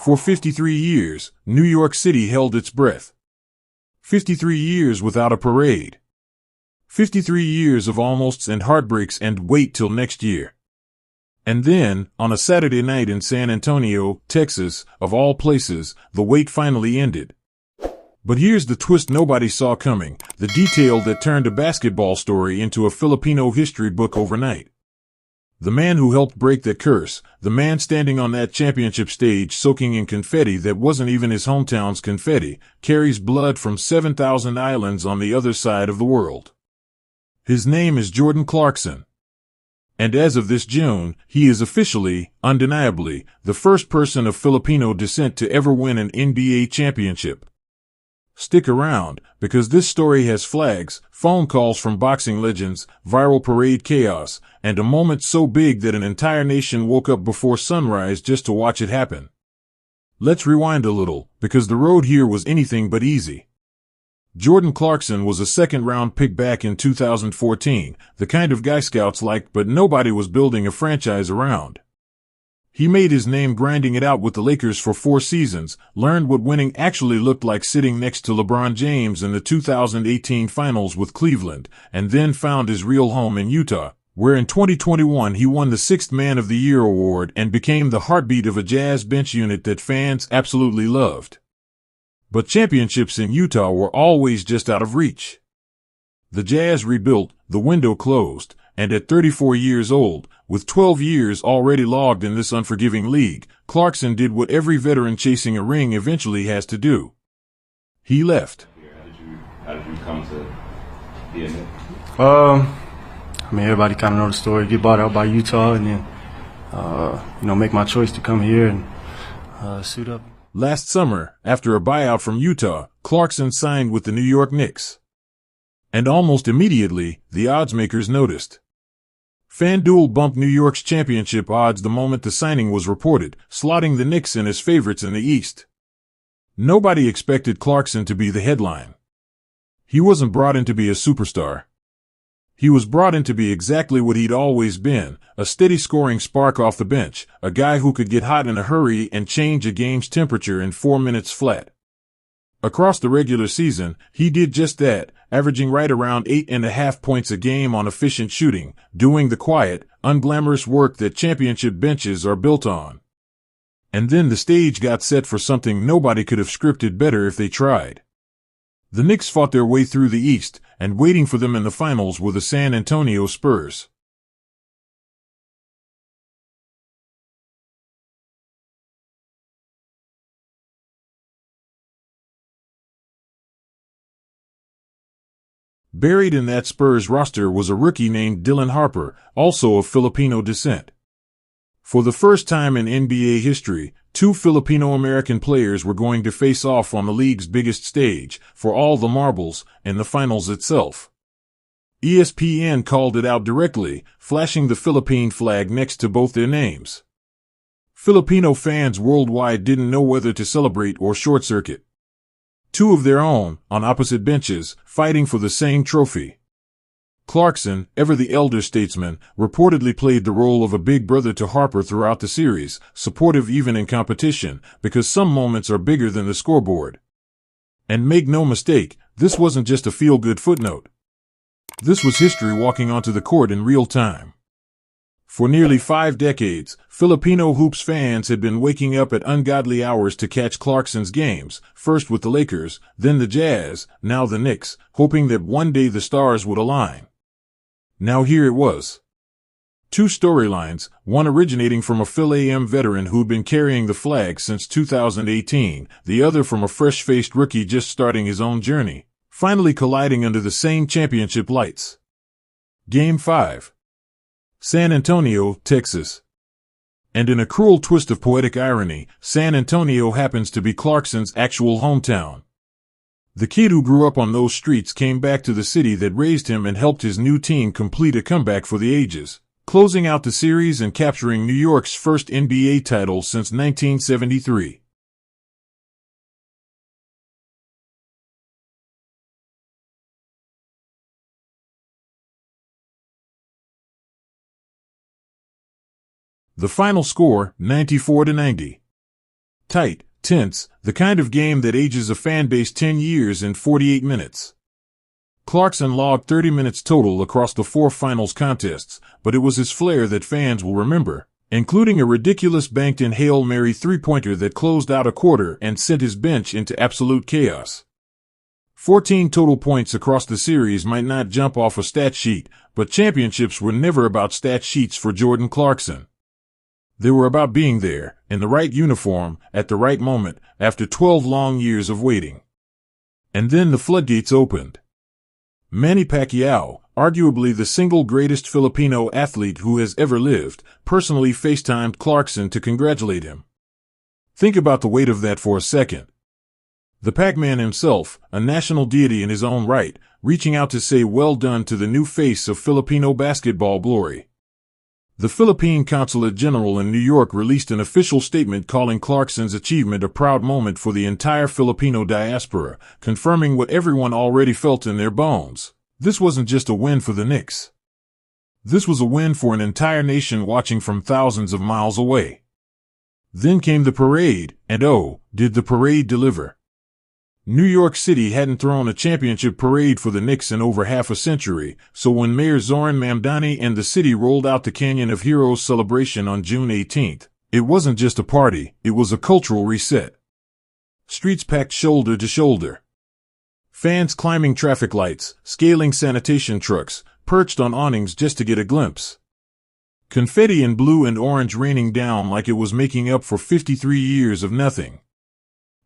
For 53 years, New York City held its breath. 53 years without a parade. 53 years of almosts and heartbreaks and wait till next year. And then, on a Saturday night in San Antonio, Texas, of all places, the wait finally ended. But here's the twist nobody saw coming, the detail that turned a basketball story into a Filipino history book overnight. The man who helped break that curse, the man standing on that championship stage soaking in confetti that wasn't even his hometown's confetti, carries blood from 7,000 islands on the other side of the world. His name is Jordan Clarkson. And as of this June, he is officially, undeniably, the first person of Filipino descent to ever win an NBA championship. Stick around, because this story has flags, phone calls from boxing legends, viral parade chaos, and a moment so big that an entire nation woke up before sunrise just to watch it happen. Let's rewind a little, because the road here was anything but easy. Jordan Clarkson was a second-round pick back in 2014, the kind of guy scouts liked but nobody was building a franchise around. He made his name grinding it out with the Lakers for 4 seasons, learned what winning actually looked like sitting next to LeBron James in the 2018 Finals with Cleveland, and then found his real home in Utah, where in 2021 he won the 6th Man of the Year award and became the heartbeat of a Jazz bench unit that fans absolutely loved. But championships in Utah were always just out of reach. The Jazz rebuilt, the window closed, and at 34 years old, with 12 years already logged in this unforgiving league, Clarkson did what every veteran chasing a ring eventually has to do. He left. How did you come to be in it? Everybody kind of know the story. Get bought out by Utah, and then, make my choice to come here and suit up. Last summer, after a buyout from Utah, Clarkson signed with the New York Knicks. And almost immediately, the oddsmakers noticed. FanDuel bumped New York's championship odds the moment the signing was reported, slotting the Knicks in as favorites in the East. Nobody expected Clarkson to be the headline. He wasn't brought in to be a superstar. He was brought in to be exactly what he'd always been, a steady scoring spark off the bench, a guy who could get hot in a hurry and change a game's temperature in 4 minutes flat. Across the regular season, he did just that, averaging right around 8.5 points a game on efficient shooting, doing the quiet, unglamorous work that championship benches are built on. And then the stage got set for something nobody could have scripted better if they tried. The Knicks fought their way through the East, and waiting for them in the finals were the San Antonio Spurs. Buried in that Spurs roster was a rookie named Dylan Harper, also of Filipino descent. For the first time in NBA history, 2 Filipino-American players were going to face off on the league's biggest stage, for all the marbles, in the finals itself. ESPN called it out directly, flashing the Philippine flag next to both their names. Filipino fans worldwide didn't know whether to celebrate or short-circuit. 2 of their own, on opposite benches, fighting for the same trophy. Clarkson, ever the elder statesman, reportedly played the role of a big brother to Harper throughout the series, supportive even in competition, because some moments are bigger than the scoreboard. And make no mistake, this wasn't just a feel-good footnote. This was history walking onto the court in real time. For nearly 5 decades, Filipino hoops fans had been waking up at ungodly hours to catch Clarkson's games, first with the Lakers, then the Jazz, now the Knicks, hoping that one day the stars would align. Now here it was. 2 storylines, one originating from a Phil AM veteran who'd been carrying the flag since 2018, the other from a fresh-faced rookie just starting his own journey, finally colliding under the same championship lights. Game 5. San Antonio, Texas. And in a cruel twist of poetic irony, San Antonio happens to be Clarkson's actual hometown. The kid who grew up on those streets came back to the city that raised him and helped his new team complete a comeback for the ages, closing out the series and capturing New York's first NBA title since 1973. The final score, 94-90. tight, tense, the kind of game that ages a fan base 10 years in 48 minutes. Clarkson logged 30 minutes total across the 4 finals contests, but it was his flair that fans will remember, including a ridiculous banked-in Hail Mary three-pointer that closed out a quarter and sent his bench into absolute chaos. 14 total points across the series might not jump off a stat sheet, but championships were never about stat sheets for Jordan Clarkson. They were about being there, in the right uniform, at the right moment, after 12 long years of waiting. And then the floodgates opened. Manny Pacquiao, arguably the single greatest Filipino athlete who has ever lived, personally FaceTimed Clarkson to congratulate him. Think about the weight of that for a second. The Pac-Man himself, a national deity in his own right, reaching out to say well done to the new face of Filipino basketball glory. The Philippine Consulate General in New York released an official statement calling Clarkson's achievement a proud moment for the entire Filipino diaspora, confirming what everyone already felt in their bones. This wasn't just a win for the Knicks. This was a win for an entire nation watching from thousands of miles away. Then came the parade, and oh, did the parade deliver. New York City hadn't thrown a championship parade for the Knicks in over half a century, so when Mayor Zoran Mamdani and the city rolled out the Canyon of Heroes celebration on June 18th, it wasn't just a party, it was a cultural reset. Streets packed shoulder to shoulder. Fans climbing traffic lights, scaling sanitation trucks, perched on awnings just to get a glimpse. Confetti in blue and orange raining down like it was making up for 53 years of nothing.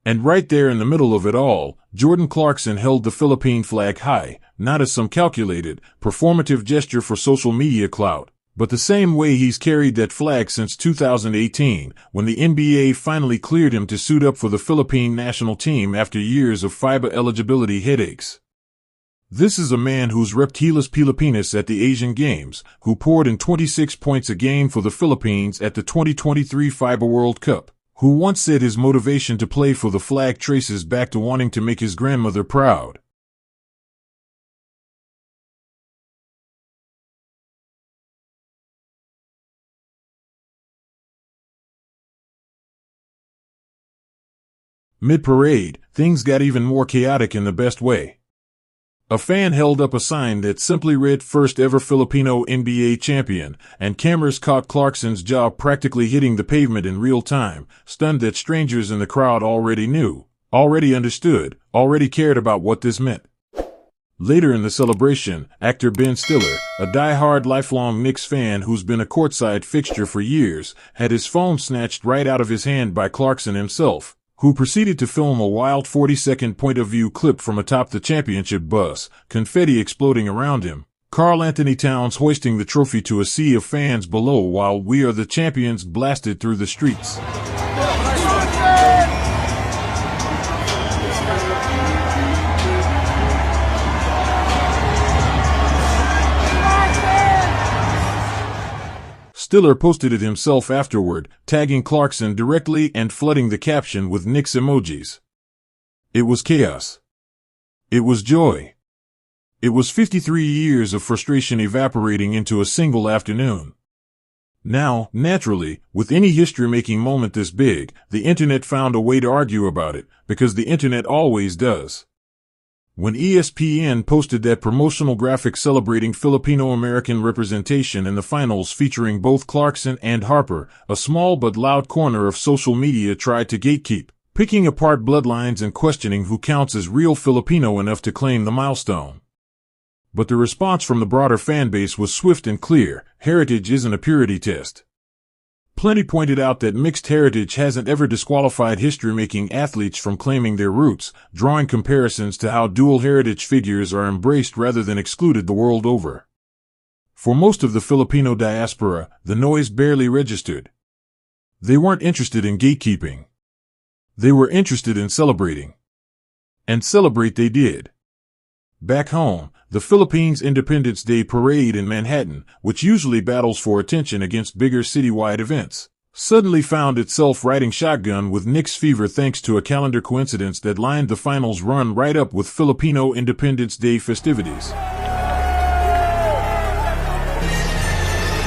And right there in the middle of it all, Jordan Clarkson held the Philippine flag high, not as some calculated, performative gesture for social media clout, but the same way he's carried that flag since 2018, when the NBA finally cleared him to suit up for the Philippine national team after years of FIBA eligibility headaches. This is a man who's repped Gilas Pilipinas at the Asian Games, who poured in 26 points a game for the Philippines at the 2023 FIBA World Cup, who once said his motivation to play for the flag traces back to wanting to make his grandmother proud. Mid-parade, things got even more chaotic in the best way. A fan held up a sign that simply read "First ever Filipino NBA champion," and cameras caught Clarkson's jaw practically hitting the pavement in real time, stunned that strangers in the crowd already knew, already understood, already cared about what this meant. Later in the celebration, actor Ben Stiller, a die-hard lifelong Knicks fan who's been a courtside fixture for years, had his phone snatched right out of his hand by Clarkson himself, who proceeded to film a wild 40-second point-of-view clip from atop the championship bus, confetti exploding around him, Karl Anthony Towns hoisting the trophy to a sea of fans below while "We Are the Champions" blasted through the streets. Stiller posted it himself afterward, tagging Clarkson directly and flooding the caption with Knicks emojis. It was chaos. It was joy. It was 53 years of frustration evaporating into a single afternoon. Now, naturally, with any history-making moment this big, the internet found a way to argue about it, because the internet always does. When ESPN posted that promotional graphic celebrating Filipino-American representation in the finals featuring both Clarkson and Harper, a small but loud corner of social media tried to gatekeep, picking apart bloodlines and questioning who counts as real Filipino enough to claim the milestone. But the response from the broader fanbase was swift and clear: heritage isn't a purity test. Plenty pointed out that mixed heritage hasn't ever disqualified history-making athletes from claiming their roots, drawing comparisons to how dual heritage figures are embraced rather than excluded the world over. For most of the Filipino diaspora, the noise barely registered. They weren't interested in gatekeeping. They were interested in celebrating. And celebrate they did. Back home, the Philippines Independence Day Parade in Manhattan, which usually battles for attention against bigger citywide events, suddenly found itself riding shotgun with Knicks fever thanks to a calendar coincidence that lined the finals run right up with Filipino Independence Day festivities.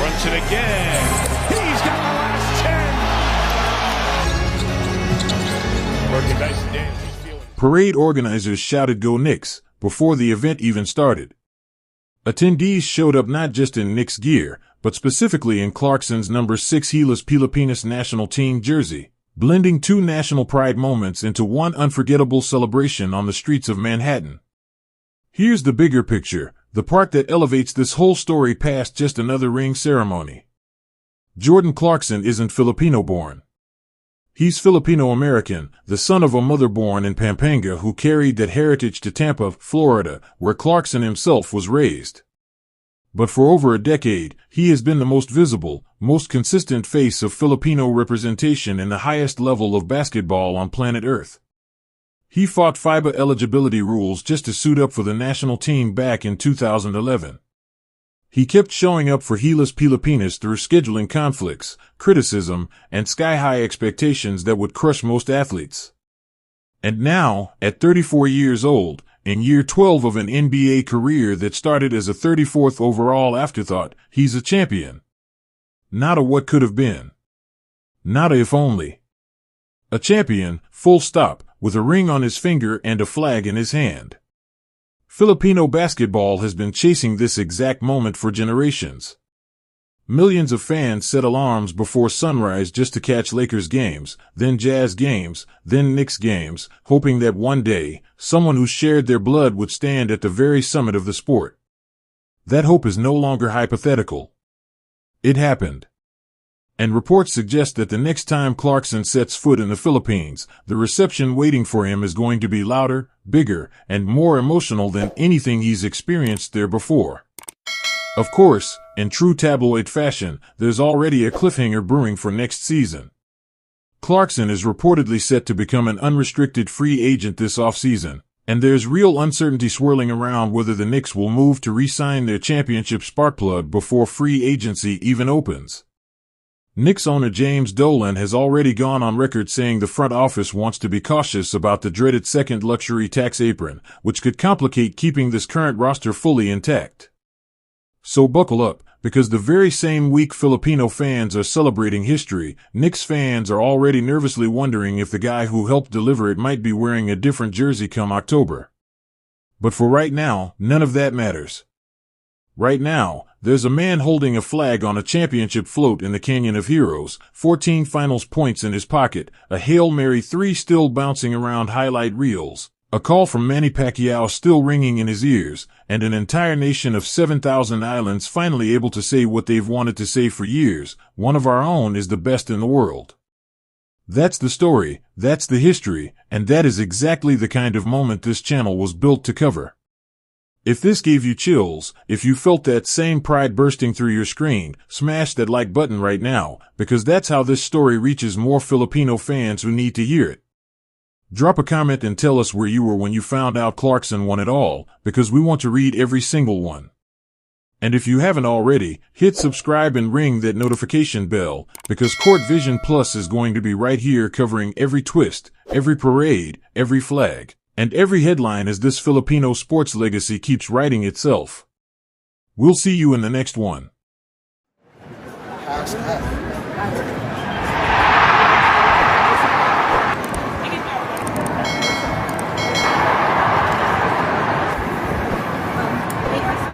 Runs it again. He's got the last 10. merchandise today. He's feeling Parade organizers shouted "Go Knicks" before the event even started. Attendees showed up not just in Knicks gear, but specifically in Clarkson's number 6 Gilas Pilipinas national team jersey, blending two national pride moments into one unforgettable celebration on the streets of Manhattan. Here's the bigger picture, the part that elevates this whole story past just another ring ceremony. Jordan Clarkson isn't Filipino-born. He's Filipino-American, the son of a mother born in Pampanga who carried that heritage to Tampa, Florida, where Clarkson himself was raised. But for over a decade, he has been the most visible, most consistent face of Filipino representation in the highest level of basketball on planet Earth. He fought FIBA eligibility rules just to suit up for the national team back in 2011. He kept showing up for Gilas Pilipinas through scheduling conflicts, criticism, and sky-high expectations that would crush most athletes. And now, at 34 years old, in year 12 of an NBA career that started as a 34th overall afterthought, he's a champion. Not a what could have been. Not a if only. A champion, full stop, with a ring on his finger and a flag in his hand. Filipino basketball has been chasing this exact moment for generations. Millions of fans set alarms before sunrise just to catch Lakers games, then Jazz games, then Knicks games, hoping that one day, someone who shared their blood would stand at the very summit of the sport. That hope is no longer hypothetical. It happened. And reports suggest that the next time Clarkson sets foot in the Philippines, the reception waiting for him is going to be louder, bigger, and more emotional than anything he's experienced there before. Of course, in true tabloid fashion, there's already a cliffhanger brewing for next season. Clarkson is reportedly set to become an unrestricted free agent this offseason, and there's real uncertainty swirling around whether the Knicks will move to re-sign their championship sparkplug before free agency even opens. Knicks owner James Dolan has already gone on record saying the front office wants to be cautious about the dreaded second luxury tax apron, which could complicate keeping this current roster fully intact. So buckle up, because the very same week Filipino fans are celebrating history, Knicks fans are already nervously wondering if the guy who helped deliver it might be wearing a different jersey come October. But for right now, none of that matters. Right now, there's a man holding a flag on a championship float in the Canyon of Heroes, 14 finals points in his pocket, a Hail Mary 3 still bouncing around highlight reels, a call from Manny Pacquiao still ringing in his ears, and an entire nation of 7,000 islands finally able to say what they've wanted to say for years: one of our own is the best in the world. That's the story, that's the history, and that is exactly the kind of moment this channel was built to cover. If this gave you chills, if you felt that same pride bursting through your screen, smash that like button right now, because that's how this story reaches more Filipino fans who need to hear it. Drop a comment and tell us where you were when you found out Clarkson won it all, because we want to read every single one. And if you haven't already, hit subscribe and ring that notification bell, because Court Vision Plus is going to be right here covering every twist, every parade, every flag, and every headline as this Filipino sports legacy keeps writing itself. We'll see you in the next one.